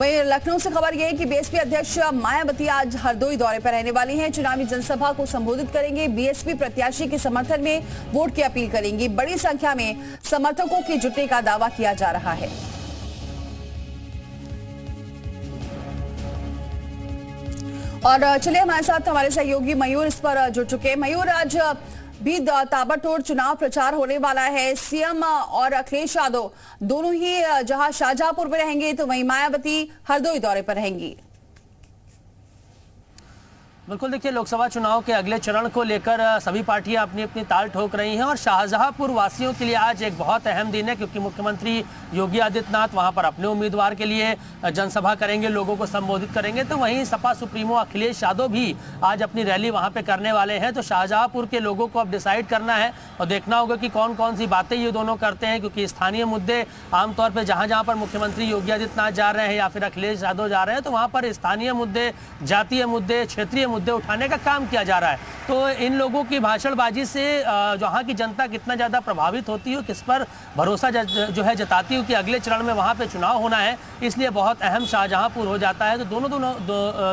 वहीं लखनऊ से खबर यह है कि बीएसपी अध्यक्ष मायावती आज हरदोई दौरे पर रहने वाली हैं। चुनावी जनसभा को संबोधित करेंगे। बीएसपी प्रत्याशी के समर्थन में वोट की अपील करेंगी। बड़ी संख्या में समर्थकों के जुटने का दावा किया जा रहा है। और चलिए हमारे साथ हमारे सहयोगी मयूर इस पर जुड़ चुके हैं। मयूर, आज भी ताबड़तोड़ चुनाव प्रचार होने वाला है। सीएम और अखिलेश यादव दोनों ही जहां शाहजहांपुर में रहेंगे तो वहीं मायावती हरदोई दौरे पर रहेंगी। बिल्कुल, देखिए, लोकसभा चुनाव के अगले चरण को लेकर सभी पार्टियां अपनी अपनी ताल ठोक रही हैं और शाहजहांपुर वासियों के लिए आज एक बहुत अहम दिन है, क्योंकि मुख्यमंत्री योगी आदित्यनाथ वहां पर अपने उम्मीदवार के लिए जनसभा करेंगे, लोगों को संबोधित करेंगे। तो वहीं सपा सुप्रीमो अखिलेश यादव भी आज अपनी रैली वहां पर करने वाले हैं। तो शाहजहांपुर के लोगों को अब डिसाइड करना है और देखना होगा कि कौन कौन सी बातें ये दोनों करते हैं, क्योंकि स्थानीय मुद्दे आमतौर पर जहां जहां पर मुख्यमंत्री योगी आदित्यनाथ जा रहे हैं या फिर अखिलेश यादव जा रहे हैं, तो वहां पर स्थानीय मुद्दे, जातीय मुद्दे, क्षेत्रीय मुद्दे उठाने का काम किया जा रहा है। तो इन लोगों की भाषणबाजी से जहां की जनता कितना ज्यादा प्रभावित होती है, किस पर भरोसा जो है जताती है कि अगले चरण में वहां पे चुनाव होना है, इसलिए बहुत अहम शाहजहांपुर हो जाता है। तो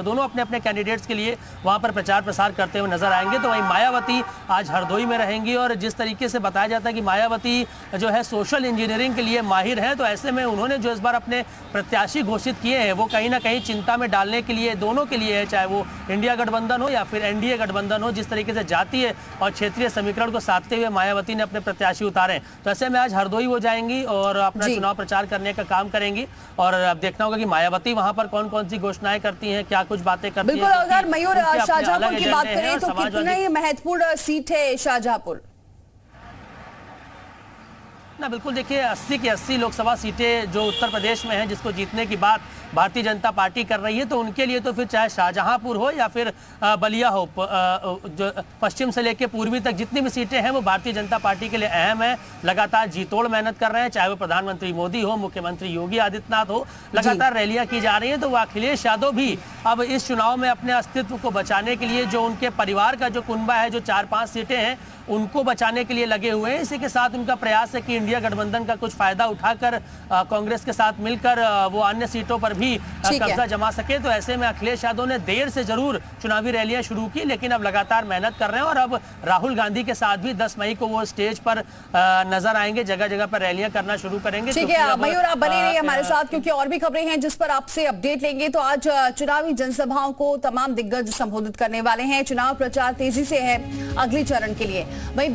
दोनों अपने अपने कैंडिडेट्स के लिए वहां पर प्रचार प्रसार करते हुए नजर आएंगे। तो वहीं मायावती आज हरदोई में रहेंगी और जिस तरीके से बताया जाता है कि मायावती जो है सोशल इंजीनियरिंग के लिए माहिर है, तो ऐसे में उन्होंने जो इस बार अपने प्रत्याशी घोषित किए हैं वो कहीं ना कहीं चिंता में डालने के लिए दोनों के लिए है, चाहे वो इंडिया गठबंधन हो या फिर एनडीए गठबंधन हो। जिस तरीके से जातीय और क्षेत्रीय समीकरण को साधते हुए मायावती ने अपने प्रत्याशी उतारे, तो ऐसे में आज हरदोई हो जाएंगी और अपना चुनाव प्रचार करने का काम करेंगी। और अब देखना होगा कि मायावती वहां पर कौन कौन सी घोषणाएं करती हैं, क्या कुछ बातें करती हैं। बिल्कुल, अगर मयूर शाहजहांपुर की बात करें तो कितनी महत्वपूर्ण सीट है शाहजहांपुर? ना, बिल्कुल, देखिए, 80 की 80 लोकसभा सीटें जो उत्तर प्रदेश में हैं, जिसको जीतने की बात भारतीय जनता पार्टी कर रही है, तो उनके लिए तो फिर चाहे शाहजहांपुर हो या फिर बलिया हो, जो पश्चिम से लेकर पूर्वी तक जितनी भी सीटें हैं वो भारतीय जनता पार्टी के लिए अहम है। लगातार जीतोड़ मेहनत कर रहे हैं, चाहे वो प्रधानमंत्री मोदी हो, मुख्यमंत्री योगी आदित्यनाथ हो, लगातार रैलियां की जा रही हैं। तो वो अखिलेश यादव भी अब इस चुनाव में अपने अस्तित्व को बचाने के लिए, जो उनके परिवार का जो कुनबा है, जो 4-5 सीटें हैं, उनको बचाने के लिए लगे हुए हैं। इसी के साथ उनका प्रयास है कि इंडिया गठबंधन का कुछ फायदा उठाकर कांग्रेस के साथ मिलकर वो अन्य सीटों पर भी कब्जा जमा सके। तो ऐसे में अखिलेश यादव ने देर से जरूर चुनावी रैलियां शुरू की, लेकिन अब लगातार मेहनत कर रहे हैं और अब राहुल गांधी के साथ भी 10 मई को वो स्टेज पर नजर आएंगे, जगह जगह पर रैलियां करना शुरू करेंगे। ठीक है मयूर, आप बने रहिए हमारे साथ, क्योंकि और भी खबरें हैं जिस पर आपसे अपडेट लेंगे। तो आज चुनावी जनसभाओं को तमाम दिग्गज संबोधित करने वाले हैं। चुनाव प्रचार तेजी से है अगले चरण के लिए। वहीं